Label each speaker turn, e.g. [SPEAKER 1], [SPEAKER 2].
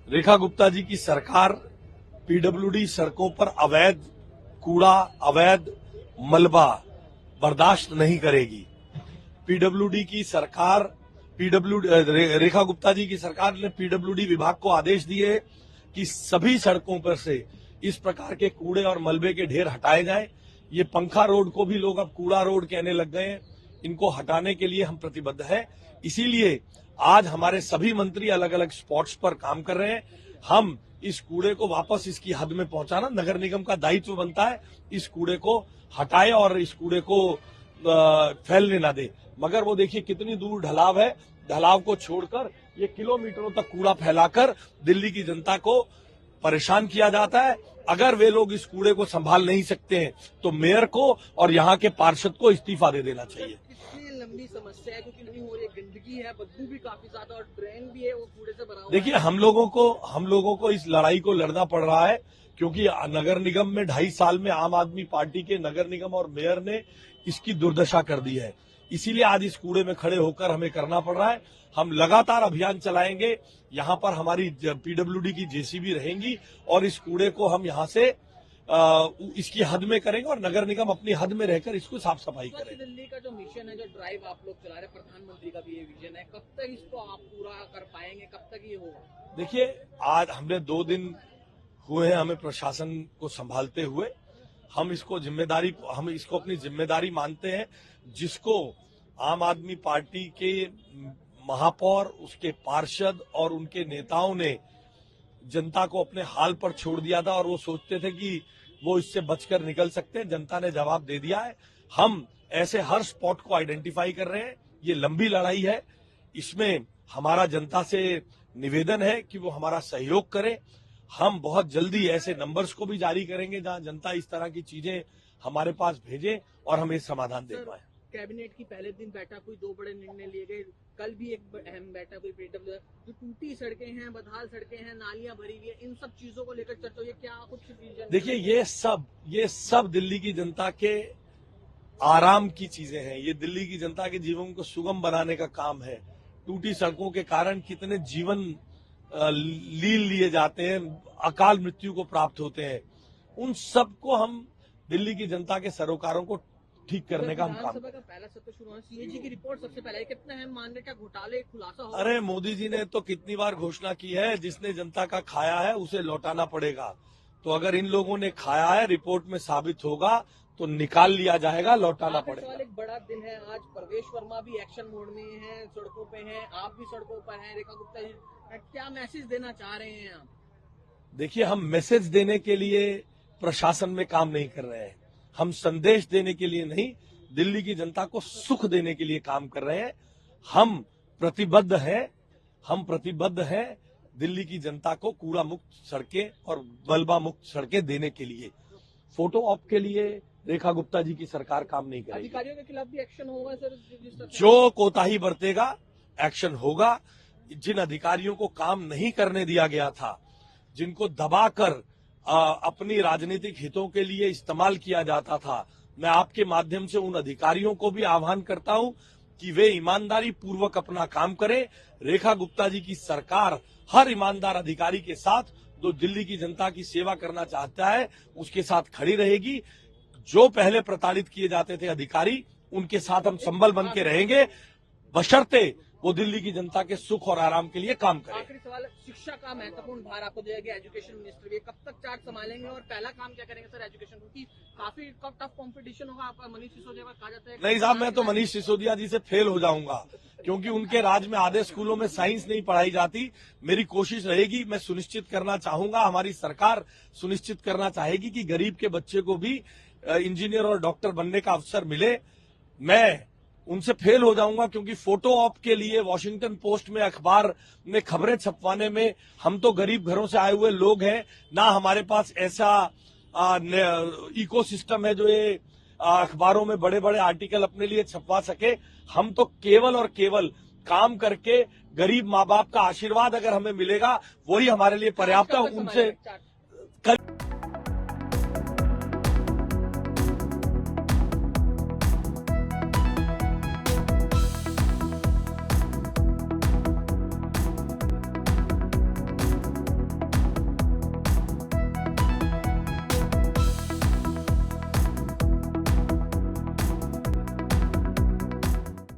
[SPEAKER 1] रेखा गुप्ता जी की सरकार पीडब्ल्यूडी सड़कों पर अवैध कूड़ा, अवैध मलबा बर्दाश्त नहीं करेगी। पीडब्ल्यूडी की सरकार रेखा गुप्ता जी की सरकार ने पीडब्ल्यूडी विभाग को आदेश दिए कि सभी सड़कों पर से इस प्रकार के कूड़े और मलबे के ढेर हटाए जाएं। ये पंखा रोड को भी लोग अब कूड़ा रोड कहने लग गए हैं। इनको हटाने के लिए हम प्रतिबद्ध हैं। इसीलिए आज हमारे सभी मंत्री अलग अलग स्पॉट्स पर काम कर रहे हैं। हम इस कूड़े को वापस इसकी हद में पहुंचाना नगर निगम का दायित्व बनता है। इस कूड़े को हटाए और इस कूड़े को फैलने ना दे। मगर वो देखिए कितनी दूर ढलाव है। ढलाव को छोड़कर ये किलोमीटरों तक कूड़ा फैलाकर दिल्ली की जनता को परेशान किया जाता है। अगर वे लोग इस कूड़े को संभाल नहीं सकते हैं तो मेयर को और यहाँ के पार्षद को इस्तीफा दे देना चाहिए।
[SPEAKER 2] कितनी लंबी समस्या है, क्योंकि नहीं हो रही, गंदगी है, बदबू भी काफी ज्यादा और ड्रेन भी है वो कूड़े से भरा हुआ है।
[SPEAKER 1] देखिए हम लोगों को इस लड़ाई को लड़ना पड़ रहा है क्योंकि नगर निगम में 2.5 साल में आम आदमी पार्टी के नगर निगम और मेयर ने इसकी दुर्दशा कर दी है। इसीलिए आज इस कूड़े में खड़े होकर हमें करना पड़ रहा है। हम लगातार अभियान चलाएंगे। यहाँ पर हमारी पीडब्ल्यूडी की जेसीबी रहेंगी और इस कूड़े को हम यहाँ से इसकी हद में करेंगे और नगर निगम अपनी हद में रहकर इसको साफ सफाई करेंगे।
[SPEAKER 2] दिल्ली का जो मिशन है, जो ड्राइव आप लोग चला रहे, प्रधानमंत्री का भी ये विजन है, कब तक इसको आप पूरा कर पाएंगे, कब तक ये होगा?
[SPEAKER 1] देखिए आज हमने 2 दिन हुए हैं हमें प्रशासन को संभालते हुए। हम इसको अपनी जिम्मेदारी मानते हैं। जिसको आम आदमी पार्टी के महापौर, उसके पार्षद और उनके नेताओं ने जनता को अपने हाल पर छोड़ दिया था और वो सोचते थे कि वो इससे बचकर निकल सकते हैं। जनता ने जवाब दे दिया है। हम ऐसे हर स्पॉट को आइडेंटिफाई कर रहे हैं। ये लंबी लड़ाई है। इसमें हमारा जनता से निवेदन है कि वो हमारा सहयोग करे। हम बहुत जल्दी ऐसे नंबर्स को भी जारी करेंगे जहां जनता इस तरह की चीजें हमारे पास भेजे और हमें समाधान दे पाए।
[SPEAKER 2] कैबिनेट की पहले दिन बैठक हुई, 2 बड़े निर्णय लिए गए। कल भी एक अहम बैठक हुई। पीडब्ल्यू जो टूटी सड़कें हैं, बदहाल सड़कें हैं, नालियां भरी हुई है, इन सब चीजों को लेकर चर्चा हुई है। क्या कुछ विजन?
[SPEAKER 1] देखिए ये सब दिल्ली की जनता के आराम की चीजें हैं। ये दिल्ली की जनता के जीवन को सुगम बनाने का काम है। टूटी सड़कों के कारण कितने जीवन लील लिए जाते हैं, अकाल मृत्यु को प्राप्त होते हैं। उन सब को हम दिल्ली की जनता के सरोकारों को ठीक करने का हम काम।
[SPEAKER 2] विधानसभा का पहला सत्र शुरू हुआ, सीएजी की रिपोर्ट सबसे पहले कितना अहम मान रहे, क्या घोटाले खुलासा हो?
[SPEAKER 1] अरे मोदी जी ने तो कितनी बार घोषणा की है, जिसने जनता का खाया है उसे लौटाना पड़ेगा। तो अगर इन लोगों ने खाया है, रिपोर्ट में साबित होगा तो निकाल लिया जाएगा, लौटाना पड़ेगा।
[SPEAKER 2] एक बड़ा दिन है आज। प्रवेश वर्मा भी एक्शन मोड में है, सड़कों पे हैं, आप भी सड़कों पर हैं। रेखा गुप्ता जी, क्या मैसेज देना चाह रहे हैं आप?
[SPEAKER 1] देखिए हम मैसेज देने के लिए प्रशासन में काम नहीं कर रहे हैं। हम संदेश देने के लिए नहीं, दिल्ली की जनता को सुख देने के लिए काम कर रहे हैं। हम प्रतिबद्ध हैं दिल्ली की जनता को कूड़ा मुक्त सड़कें और मलबा मुक्त सड़कें देने के लिए। फोटो ऑप के लिए रेखा गुप्ता जी की सरकार काम नहीं करेगी।
[SPEAKER 2] अधिकारियों के खिलाफ भी एक्शन होगा सर?
[SPEAKER 1] जो कोताही बरतेगा एक्शन होगा। जिन अधिकारियों को काम नहीं करने दिया गया था, जिनको दबाकर अपनी राजनीतिक हितों के लिए इस्तेमाल किया जाता था, मैं आपके माध्यम से उन अधिकारियों को भी आह्वान करता हूं कि वे ईमानदारी पूर्वक अपना काम करें। रेखा गुप्ता जी की सरकार हर ईमानदार अधिकारी के साथ, जो दिल्ली की जनता की सेवा करना चाहता है, उसके साथ खड़ी रहेगी। जो पहले प्रताड़ित किए जाते थे अधिकारी, उनके साथ हम संबल बन के रहेंगे, बशर्ते वो दिल्ली की जनता के सुख और आराम के लिए काम करें।
[SPEAKER 2] आखिरी सवाल, शिक्षा का महत्वपूर्ण भार आपको दिया गया, एजुकेशन मिनिस्टर भी, कब तक चार्ज संभालेंगे और पहला काम क्या करेंगे सर एजुकेशन? क्योंकि काफी टफ कंपटीशन होगा। आपका मनीष सिसोदिया कहा जाता है।
[SPEAKER 1] नहीं साहब, मैं तो मनीष सिसोदिया जी से फेल हो जाऊंगा क्योंकि उनके राज में आधे स्कूलों में साइंस नहीं पढ़ाई जाती। मेरी कोशिश रहेगी, मैं सुनिश्चित करना चाहूंगा, हमारी सरकार सुनिश्चित करना चाहेगी कि गरीब के बच्चे को भी इंजीनियर और डॉक्टर बनने का अवसर मिले। मैं उनसे फेल हो जाऊंगा क्योंकि फोटो ऑप के लिए वॉशिंगटन पोस्ट में अखबार में खबरें छपवाने में हम तो गरीब घरों से आए हुए लोग हैं ना। हमारे पास ऐसा इकोसिस्टम है जो ये अखबारों में बड़े बड़े आर्टिकल अपने लिए छपवा सके। हम तो केवल और केवल काम करके गरीब माँ बाप का आशीर्वाद अगर हमें मिलेगा, वही हमारे लिए पर्याप्त है। उनसे